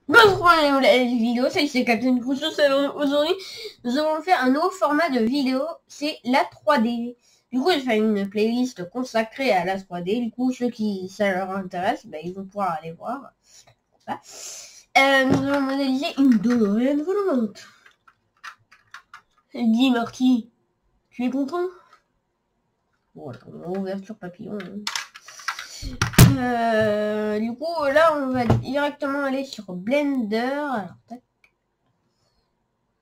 Bonjour la vidéo, c'est Captain Crusoe. Aujourd'hui, nous allons faire un nouveau format de vidéo, c'est la 3D. Du coup, je fais une playlist consacrée à la 3D. Du coup, ceux qui ça leur intéresse, ben, ils vont pouvoir aller voir. Voilà. Nous allons modéliser une DeLorean volante. Dis Marty, tu es content? Voilà, ouverture papillon. Du coup, là, on va directement aller sur Blender. Alors, tac.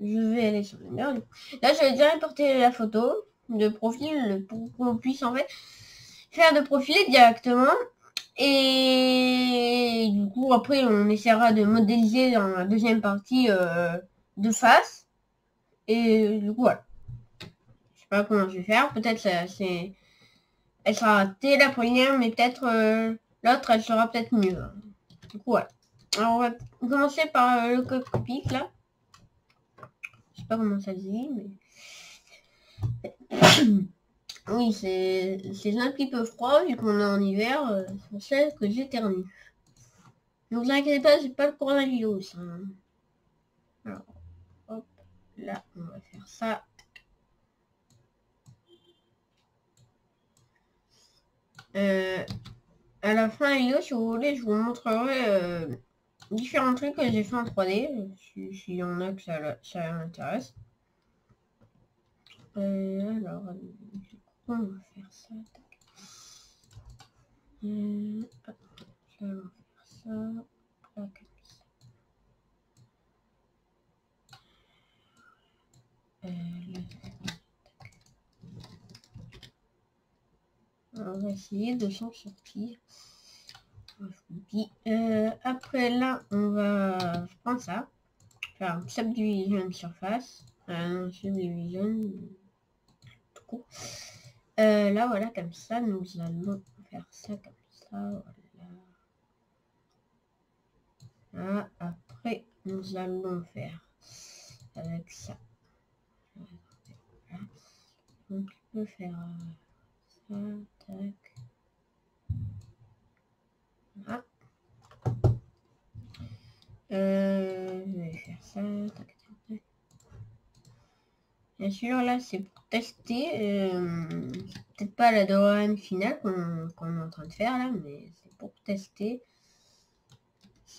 Je vais aller sur Blender. Là, je vais déjà importer la photo de profil pour qu'on puisse en fait faire de profil directement. Et du coup, après, on essaiera de modéliser dans la deuxième partie de face. Et du coup, voilà. Je sais pas comment je vais faire. Peut-être c'est, elle sera ratée la première, mais peut-être l'autre, elle sera peut-être mieux. Du coup, voilà. Alors, on va commencer par le cockpit là. Je sais pas comment ça se dit, mais oui, c'est un petit peu froid vu qu'on est en hiver. C'est pour ça que j'éternue. Ne vous inquiétez pas, c'est pas le coronavirus. Hein. Alors, hop, là, on va faire ça. À la fin de la vidéo, si vous voulez, je vous montrerai différents trucs que j'ai fait en 3D, s'il y en a que ça m'intéresse. Alors, on va faire ça. Hop, ça, on va faire ça. Là, comme ça. Là, on va essayer de s'en sortir. Après là, on va prendre ça, faire un subdivision de surface, subdivision tout court. Là voilà, comme ça, nous allons faire ça comme ça, voilà. Après, nous allons faire avec ça. Voilà. Donc, je peux faire ça, tac. Voilà. Je vais faire ça, tac, tac, tac. Bien sûr, là, c'est pour tester. Peut-être pas la DeLorean finale qu'on est en train de faire là, mais c'est pour tester.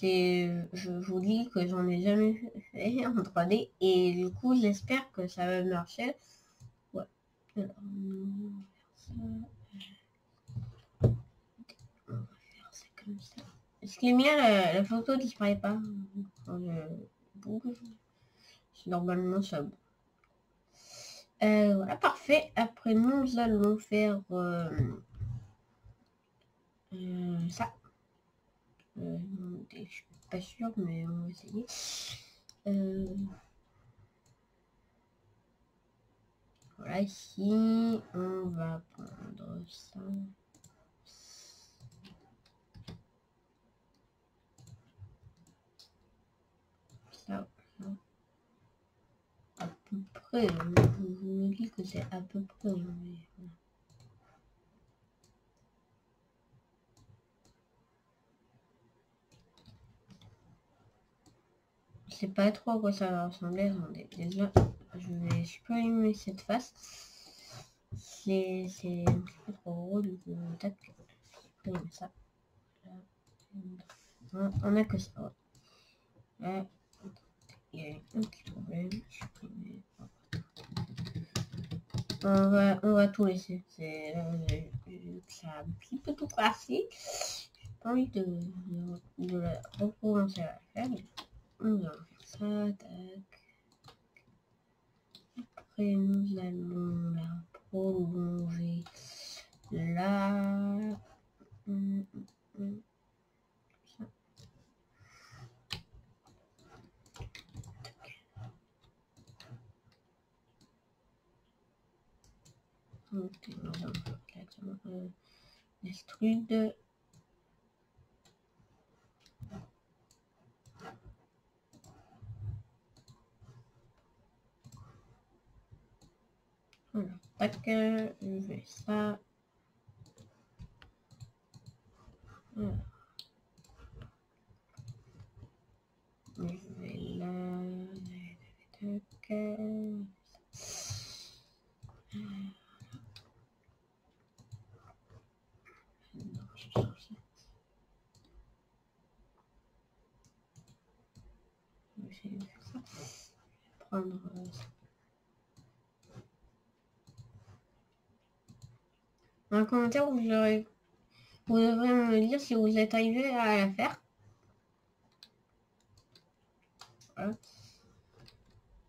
Je vous dis que j'en ai jamais fait en 3D et du coup, j'espère que ça va marcher. Ouais. Alors, on va faire ça comme ça. Ce qui est bien, la photo disparaît pas. Normalement, ça. Voilà, parfait. Après, nous allons faire ça. Je suis pas sûre, mais on va essayer. Voilà, ici, on va prendre ça. Ça, ça. À peu près, je me dis que c'est à peu près. Mais... Je sais pas trop à quoi ça va ressembler. Attendez, déjà, je vais supprimer cette face. C'est un petit peu trop gros, du coup, tac, supprimer ça. On a que ça. Là, il y a un petit problème. Supprimer. On va tout laisser. Ça a un petit peu tout cassé. J'ai pas envie de la recommencer à la faire. Mais on va faire ça. Tac. Après, nous allons la prolonger là. Ça. Ok, nous allons faire exactement l'extrude. Voilà, tac, je fais ça. Voilà. Je vais là. Tac. Non, je change ça. Je vais essayer de faire ça. Je vais prendre ça. Dans les commentaires, vous devrez me dire si vous êtes arrivé à la faire. Voilà.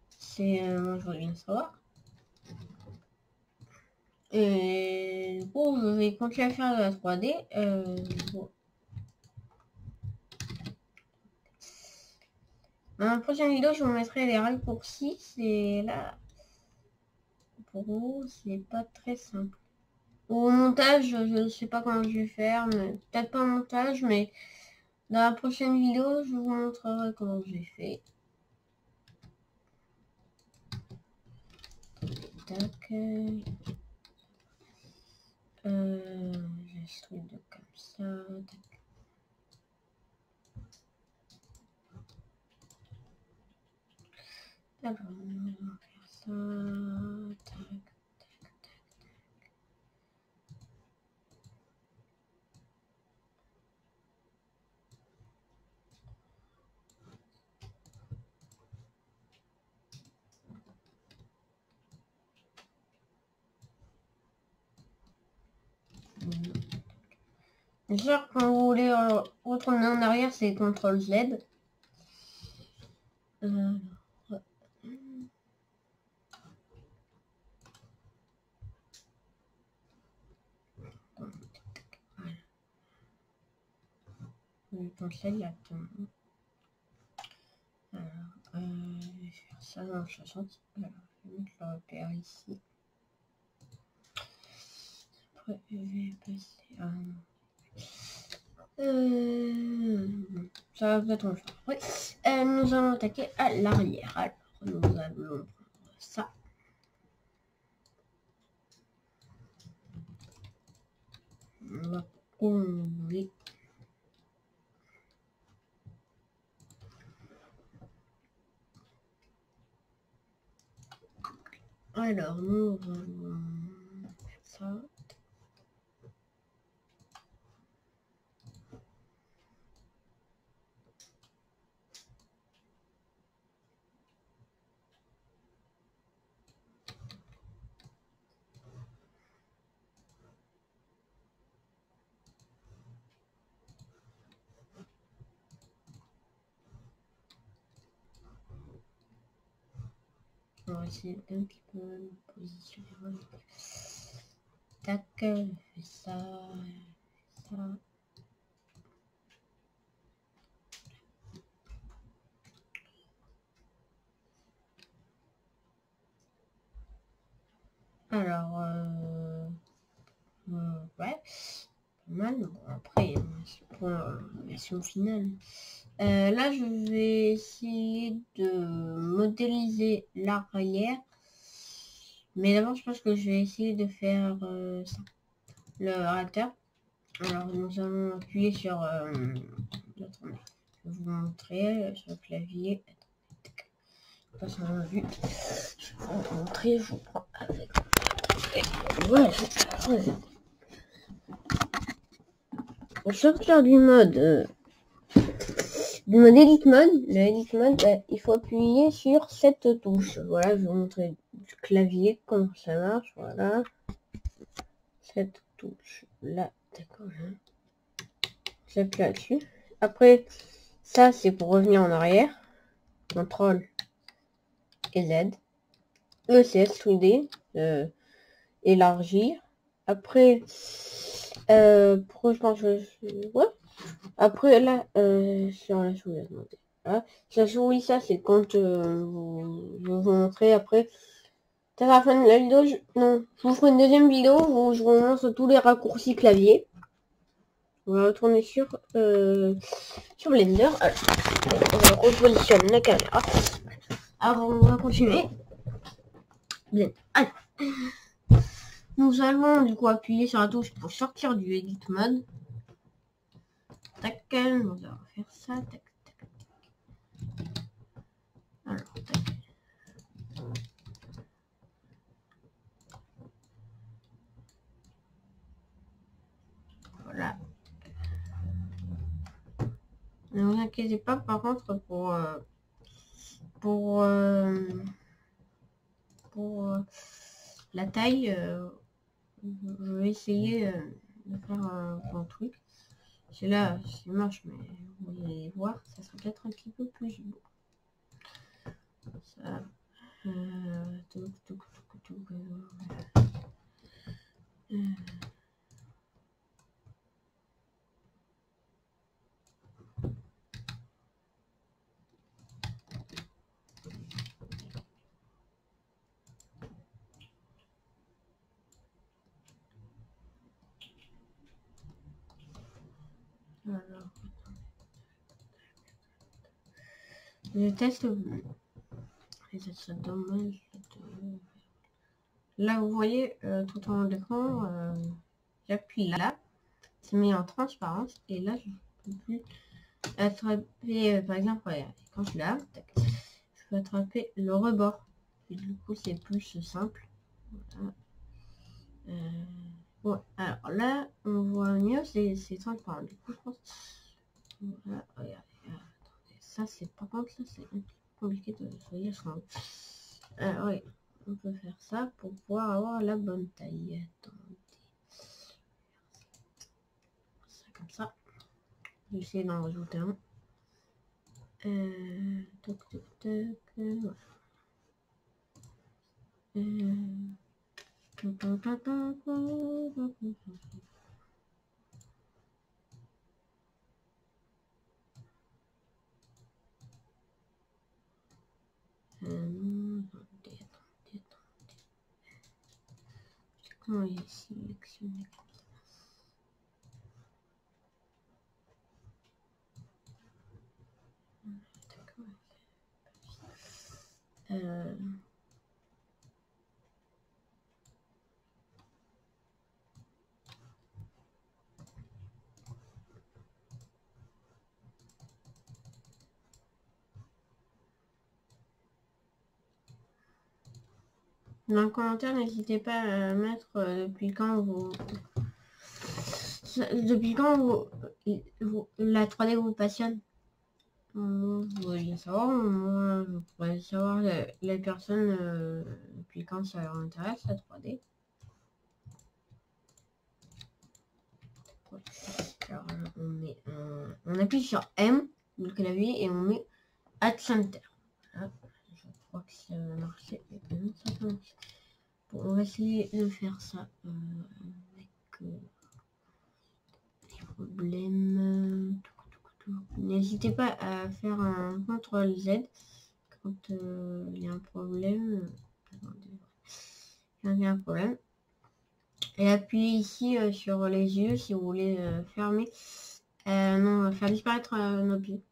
C'est moi, je voudrais bien savoir. Et du coup, je vais continuer à faire de la 3D. Bon. Dans la prochaine vidéo, je vous mettrai les raccourcis. C'est là. Pour vous, c'est pas très simple. Au montage, je ne sais pas comment je vais faire, mais peut-être pas au montage, mais dans la prochaine vidéo, je vous montrerai comment j'ai fait. Tac. J'ai ce truc de comme ça. Tac. Alors, on va faire ça. Tac. Bien sûr, quand vous voulez retourner en arrière, c'est CTRL Z. Donc là, il y a alors, je vais faire ça dans 60. Alors, je vais mettre le repère ici. Après, je vais passer à... ça va peut-être en faire. Oui. Nous allons attaquer à l'arrière. Alors, nous allons prendre ça. On va combler. Alors, nous allons faire ça. On va essayer d'un petit peu me positionner. Tac, je fais ça, ça. Alors, ouais, pas mal. Bon, après, c'est pour la version finale. Là, je vais essayer de modéliser l'arrière. Mais d'abord, je pense que je vais essayer de faire ça. Le réacteur. Alors, nous allons appuyer sur... attendez, je vais vous montrer sur le clavier. Pas sur la vue. Je vais vous montrer, je vous prends avec... Voilà. Pour sortir du mode... du mode Edit Mode, le Edit Mode, il faut appuyer sur cette touche. Voilà, je vais vous montrer du clavier comment ça marche. Voilà, cette touche là, d'accord. J'appuie là-dessus. Après, ça c'est pour revenir en arrière. CTRL et Z. ECS 3D, élargir. Après, pourquoi je pense que ouais. Après là, sur la souris, attendez. Voilà. La souris, ça c'est quand je vais vous montrer après. À la fin de la vidéo, non, je vous ferai une deuxième vidéo où je vous montre tous les raccourcis clavier. On va retourner sur Blender. Alors, on repositionne la caméra. Alors, on va continuer. Bien. Allez. Nous allons du coup appuyer sur la touche pour sortir du Edit Mode. Tac, nous allons faire ça. Tac, tac, tac. Ne vous inquiétez pas, par contre, pour la taille, je vais essayer de faire un bon truc. C'est là, c'est moche, mais vous allez voir, ça sera peut-être un petit peu plus beau. Ça, alors, je teste. Et ça serait dommage de... Là, vous voyez, tout en haut de l'écran, j'appuie là, c'est mis en transparence, et là, je peux plus attraper, par exemple, regarde, quand je l'ai, je peux attraper le rebord. Et du coup, c'est plus simple. Voilà. Ouais, alors là, on voit mieux, c'est transparent. Du coup, je pense... Voilà, regardez. Attendez, ça, c'est par contre, ça, c'est un peu compliqué de choisir son... oui, on peut faire ça pour pouvoir avoir la bonne taille. Attendez. Ça comme ça. Je vais essayer d'en rajouter un. Toc, toc, toc. Voilà. Attendez. Comment il est sélectionné comme ça? Dans le commentaire, n'hésitez pas à mettre depuis quand la 3D vous passionne. Vous voulez savoir, moi je pourrais savoir les personnes depuis quand ça leur intéresse la 3D. Alors on appuie sur M le clavier et on met Add Center. Voilà. Je crois que ça va marcher. Bon, on va essayer de faire ça avec des problèmes. N'hésitez pas à faire un CTRL Z quand il y a un problème. Attendez. Quand il y a un problème. Et appuyez ici sur les yeux si vous voulez fermer. Non, faire disparaître un objet.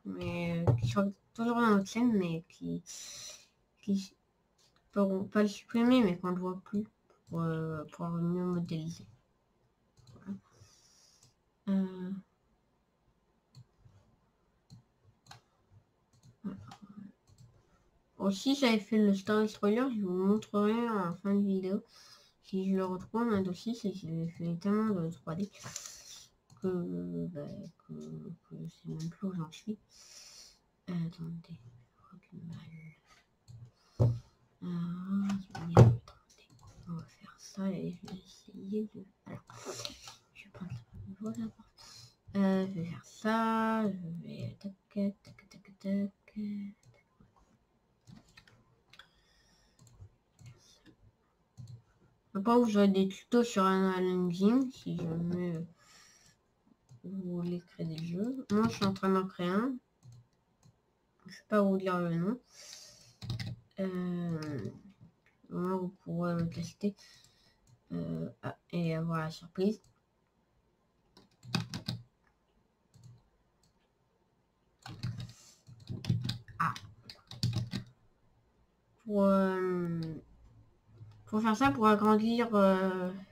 Mais qui soit toujours dans notre scène, mais qui pourront pas le supprimer, mais qu'on ne le voit plus pour pouvoir mieux modéliser. Voilà. Aussi, j'avais fait le Star Destroyer, je vous montrerai en fin de vidéo. Si je le retrouve dans un dossier, c'est que j'ai fait tellement de 3D que je sais même plus où j'en suis. Attendez, on va faire ça et je vais essayer de... Alors, je vais prendre voilà. Je vais faire ça, je vais tac tac tac tac. Après, vous aurez des tutos sur Unreal Engine si jamais vous voulez créer des jeux. Moi, je suis en train d'en créer un. Je ne sais pas vous dire le nom. Vous pourrez le tester et avoir la surprise. Pour faire ça, pour agrandir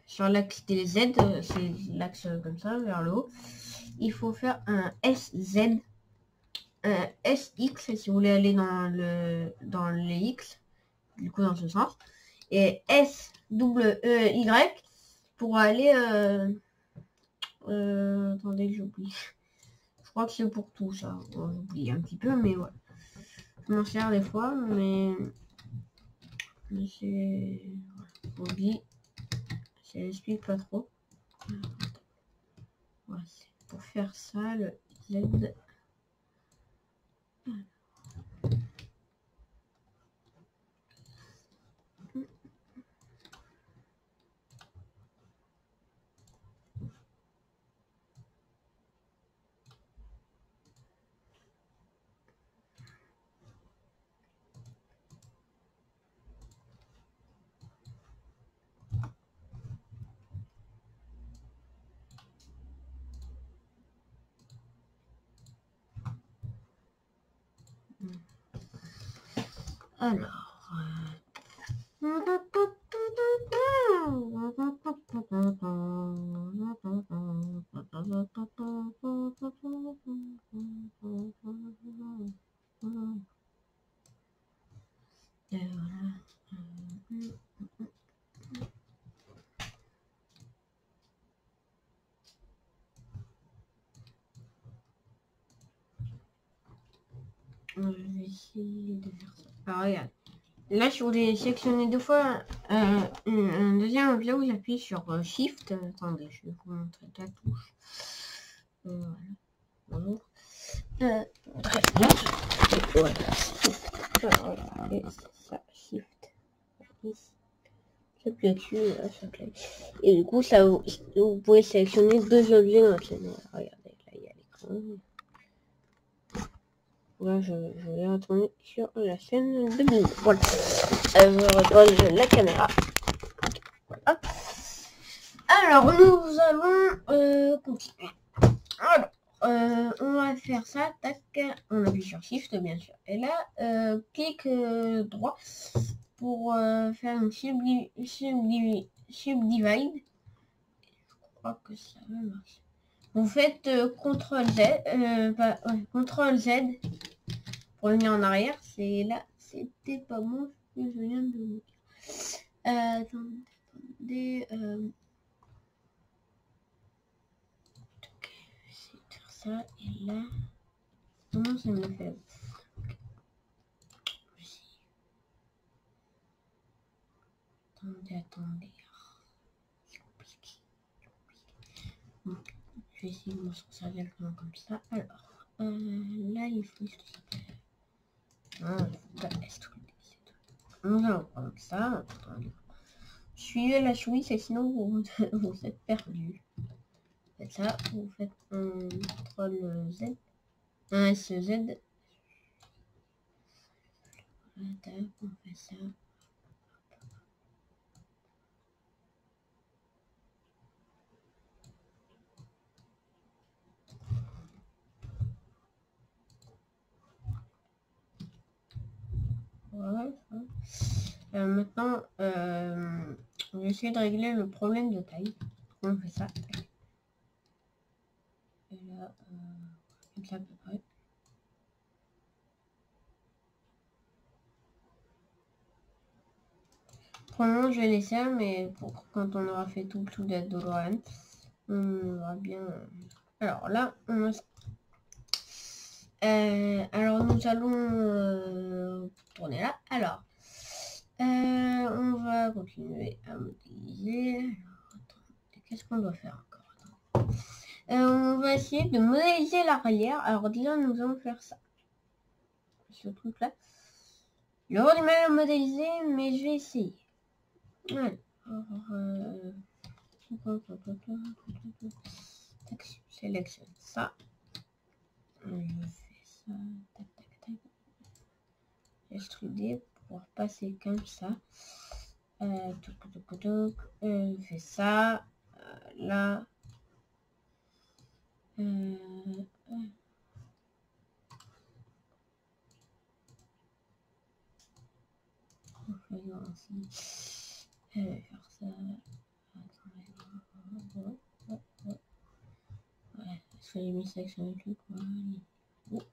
sur l'axe des Z, c'est l'axe comme ça vers le haut, il faut faire un SZ, un SX si vous voulez aller dans les X, du coup dans ce sens, et SWY pour aller attendez, j'oublie. Je crois que c'est pour tout ça. Bon, j'oublie un petit peu, mais ouais. Je m'en sers des fois, mais c'est... J'oublie. Ça explique pas trop. Ouais, c'est pour faire ça, le Z. Alors... Et voilà. Je vais essayer de faire ça. Alors regarde. Là, je voulais sélectionner deux fois un deuxième objet où j'appuie sur Shift. Attendez, je vais vous montrer la touche. Voilà. Bonjour. Voilà. Alors, et ça, Shift. J'appuie dessus, ça plaît. Et du coup, ça, vous pouvez sélectionner deux objets dans la chaîne. Regardez, là, il y a l'écran. Là, je vais retourner sur la chaîne de Bing. Voilà. Je redonne la caméra. Voilà. Alors, nous allons continuer. Alors, on va faire ça. Tac. On appuie sur Shift, bien sûr. Et là, clic droit pour faire une subdivide. Je crois que ça va marcher. Vous faites CTRL Z, CTRL Z pour revenir en arrière. C'est là, c'était pas bon ce que je viens de vous dire. Attendez, ok, je vais essayer de faire ça. Et là, comment ça me fait? Attendez. C'est compliqué. Bon, je vais essayer de m'en servir comme ça. Alors, là, il faut que ça s'appelle. On va prendre ça. Suivez la souris, c'est sinon vous, vous êtes perdu. Faites ça, vous faites un CTRL Z, un SZ. On fait ça. Voilà. Maintenant, on va essayer de régler le problème de taille. On fait ça. Et là, comme ça à peu près. Pour le moment, je vais laisser ça, mais pour quand on aura fait tout de DeLorean, on aura bien. Alors là, on a... alors nous allons tourner là. Alors, on va continuer à modéliser. Qu'est-ce qu'on doit faire encore? On va essayer de modéliser l'arrière. Alors déjà, nous allons faire ça. Ce truc là. Il aura du mal à modéliser, mais je vais essayer. Alors, sélectionne ça. Je fais ça. Tac, tac, tac. Extruder pour passer comme ça. Fais ça. Là. Je vais faire ça. Ouais, est-ce que j'ai mis sélection le truc? Ouais.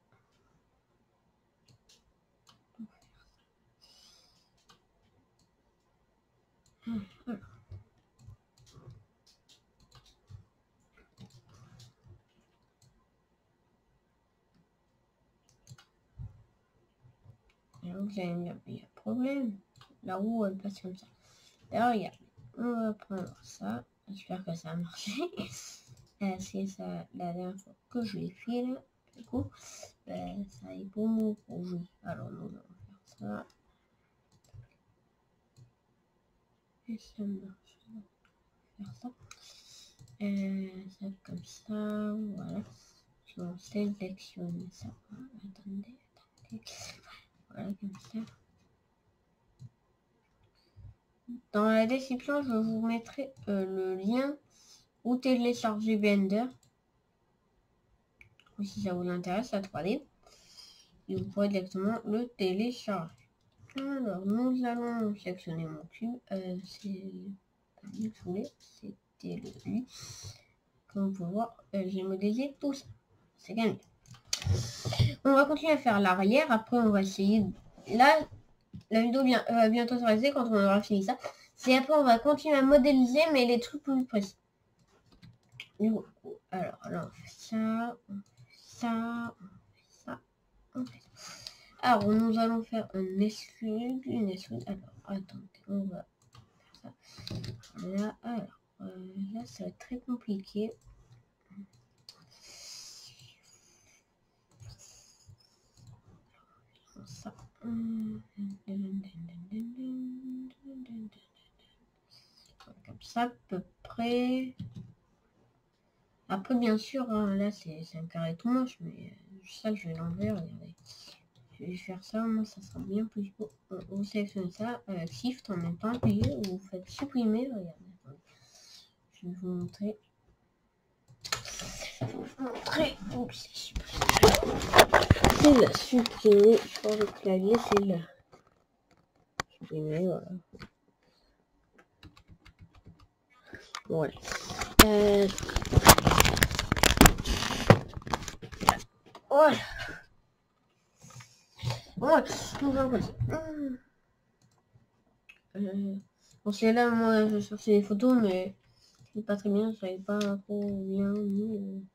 Voilà. Alors vous allez me dire, il y a un problème. La roue, elle passe comme ça. Alors, regarde, on va prendre ça. J'espère que ça a marché. C'est ça la dernière fois que je l'ai fait là. Du coup, ça est pour mon projet. Alors, nous allons faire ça. Et ça marche. Faire ça. Ça comme ça. Voilà. Je vais sélectionner ça. Attendez. Voilà, comme ça. Dans la description, je vous mettrai le lien où télécharger Blender. Si ça vous intéresse, la 3D. Et vous pourrez directement le télécharger. Alors, nous allons sélectionner mon cube. C'est pas lui que je voulais, c'était le U. Comme vous pouvez voir, j'ai modélisé tout ça. C'est gagné. On va continuer à faire l'arrière. Après, on va essayer. Là, la vidéo va bientôt s'arrêter quand on aura fini ça. C'est après, on va continuer à modéliser, mais les trucs plus précis. Alors, là, on fait ça, on fait ça, on fait ça, on fait ça. Alors, nous allons faire un extrude, une extrude. Alors, attendez, on va faire ça. Là, alors, là, ça va être très compliqué. Ça. Comme ça, à peu près. Après, bien sûr, hein, là, c'est un carré tout moche, mais ça, je vais l'enlever, regardez. Je vais faire ça, moi, ça sera bien plus beau. Vous sélectionnez ça avec Shift en même temps, appuyez, vous faites supprimer, regardez. Je vais vous montrer. Oups, c'est la supprimer sur le clavier, c'est la supprimer, voilà. Voilà. Voilà. Voilà. Bon, c'est là, moi, je cherchais des photos, mais c'est pas très bien, je savais pas trop bien mis.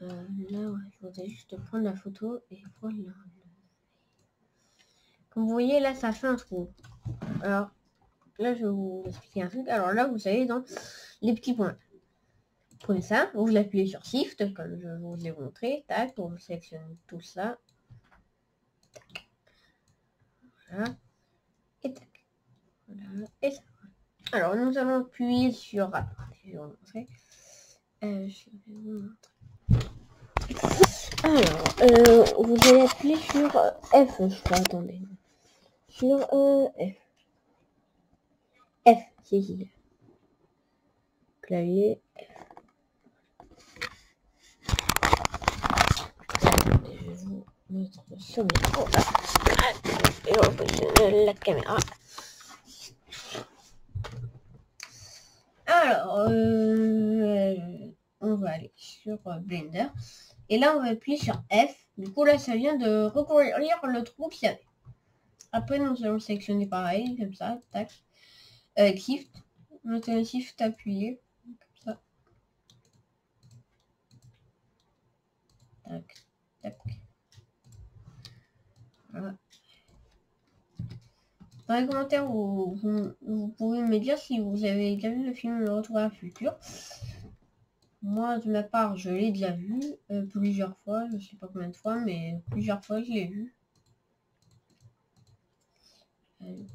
Là, ouais, je voudrais juste prendre la photo et voilà. Comme vous voyez, là, ça fait un trou. Alors, là, je vais vous expliquer un truc. Alors là, vous allez dans les petits points. Vous prenez ça, vous appuyez sur Shift, comme je vous ai montré. Tac, pour sélectionner tout ça. Tac. Voilà. Et tac. Voilà. Et ça. Alors, nous allons appuyer sur... Je vais vous montrer. Je vais vous montrer. Alors, vous allez appuyer sur F, je crois, attendez. Sur F. F, si. Clavier F. Je vais vous mettre sur micro. Et on va positionner la caméra. Alors, on va aller sur Blender. Et là, on va appuyer sur F. Du coup, là, ça vient de recouvrir le trou qu'il y avait. Après, nous allons sélectionner pareil, comme ça, tac. Avec Shift. Maintenant, Shift appuyé. Comme ça. Tac, tac. Voilà. Dans les commentaires, vous pouvez me dire si vous avez déjà vu le film Le Retour à la futur. Moi, de ma part, je l'ai déjà vu plusieurs fois. Je ne sais pas combien de fois, mais plusieurs fois, je l'ai vu.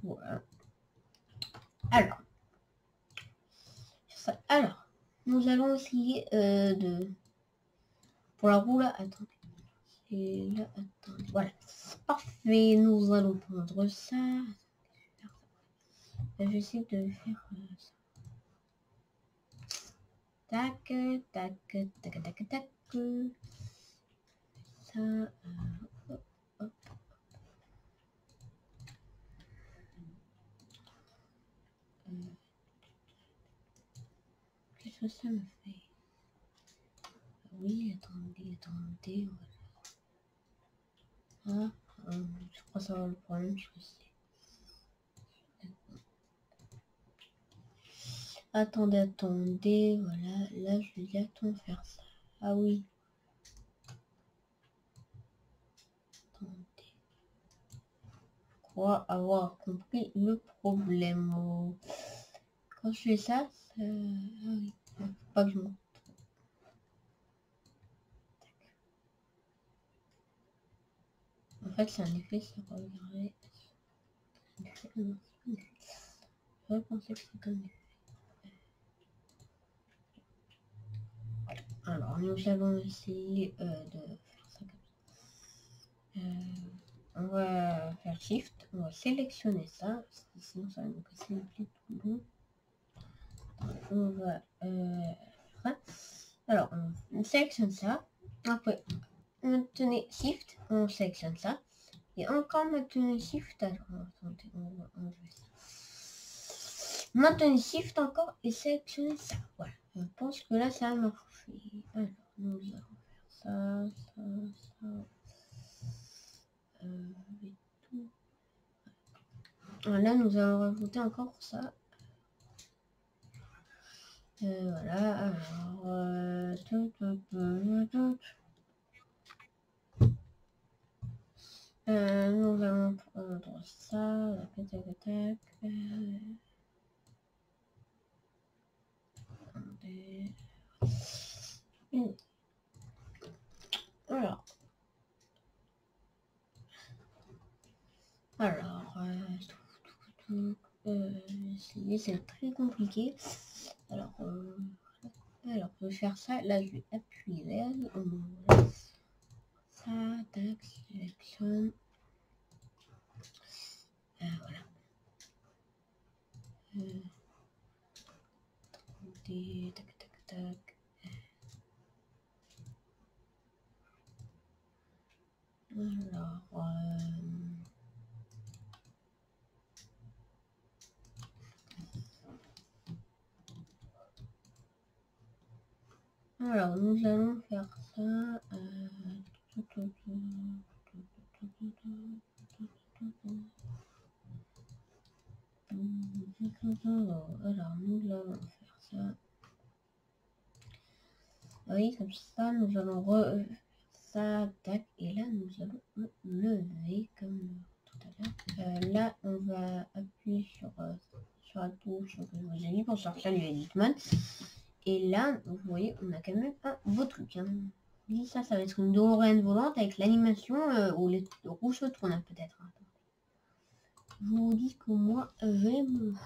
Voilà. Alors, nous allons essayer de... Pour la roue, là, attendez. Et là, attendez. Voilà. Parfait, nous allons prendre ça. J'essaie de faire ça. Tac, tac, tac, tac, tac. Ça, hop, hop. Qu'est-ce que ça me fait? Oui, attendez, voilà. Ah, je crois savoir le problème, je sais. Attendez, voilà, là je vais directement faire ça. Ah oui. Attendez. crois avoir compris le problème. Quand je fais ça, ah oui, faut pas que je monte. En fait, c'est un effet sur regarder. Je pensais que c'était un effet. Alors, nous allons essayer de faire ça comme ça. On va faire Shift, on va sélectionner ça, parce que sinon ça va nous casser les pieds tout le long. On va alors on sélectionne ça, après maintenez Shift, on sélectionne ça, et encore maintenez Shift, alors attendez, on va enlever ça. Maintenez Shift encore et sélectionnez ça, voilà, je pense que là ça a marché. Alors nous allons faire ça, et tout. Là nous allons rajouter encore ça. Voilà, alors nous allons prendre ça, tac, c'est très compliqué. Alors pour faire ça, là je vais appuyer là, ça, tac, sélectionne. Voilà. Tac. Alors nous allons faire ça. Alors nous allons faire ça. Oui, comme ça, nous allons refaire ça, tac, et là nous allons le lever comme tout à l'heure. Là, on va appuyer sur la touche que je vous ai mis pour sortir du Editman. Et là, vous voyez, on a quand même un beau truc. Hein. Ça va être une DeLorean volante avec l'animation où les roues se tournent peut-être. Hein. Je vous dis que moi, j'aime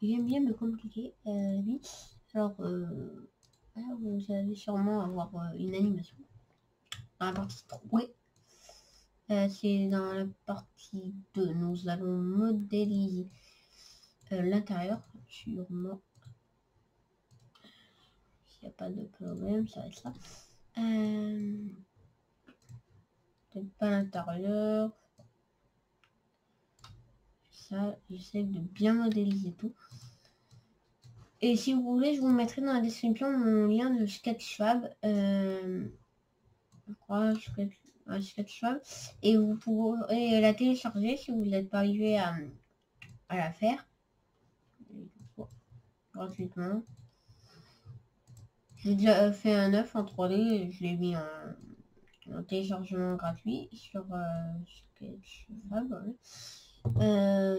bien me compliquer la vie. Alors, là, vous allez sûrement avoir une animation. Dans la partie 3, oui. C'est dans la partie 2. Nous allons modéliser l'intérieur, sûrement. S'il n'y a pas de problème, ça va être ça. Peut-être pas l'intérieur. Ça, j'essaie de bien modéliser tout. Et si vous voulez, je vous mettrai dans la description mon lien de Sketchfab. Je crois Sketchfab. Et vous pourrez la télécharger si vous n'êtes pas arrivé à la faire. Gratuitement. J'ai déjà fait un œuf en 3D. Je l'ai mis en téléchargement gratuit sur Sketchfab. Ouais.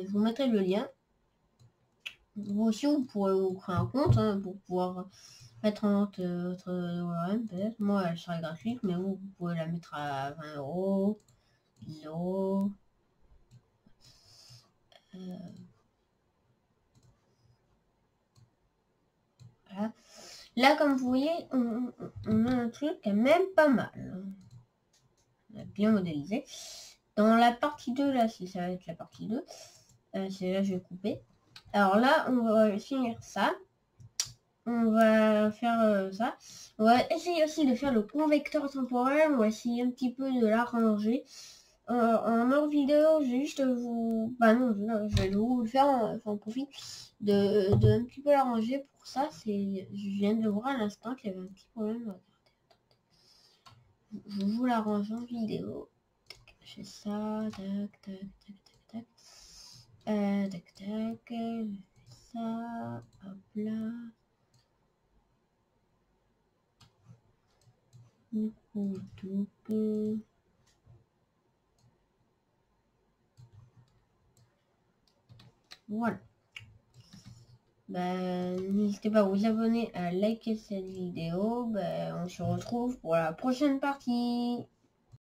Je vous mettrai le lien. Vous aussi, vous pourrez vous créer un compte hein, pour pouvoir mettre en vente votre DeLorean peut-être. Moi, elle serait gratuite, mais vous pouvez la mettre à 20 €, 10 €. Voilà. Là, comme vous voyez, on a un truc quand même pas mal. On a bien modélisé. Dans la partie 2, là, ça va être la partie 2. C'est là que je vais couper. Alors là, on va finir ça. On va faire ça. On va essayer aussi de faire le convecteur temporel. On va essayer un petit peu de l'arranger. En hors vidéo, j'ai juste vous... Bah non, je vais vous le faire, enfin, on profite de un petit peu l'arranger. Pour ça, je viens de voir à l'instant qu'il y avait un petit problème. Je vous l'arrange en vidéo. Je fais ça, tac, tac. Tac, je fais ça, hop là. Voilà. N'hésitez pas à vous abonner, à liker cette vidéo. On se retrouve pour la prochaine partie.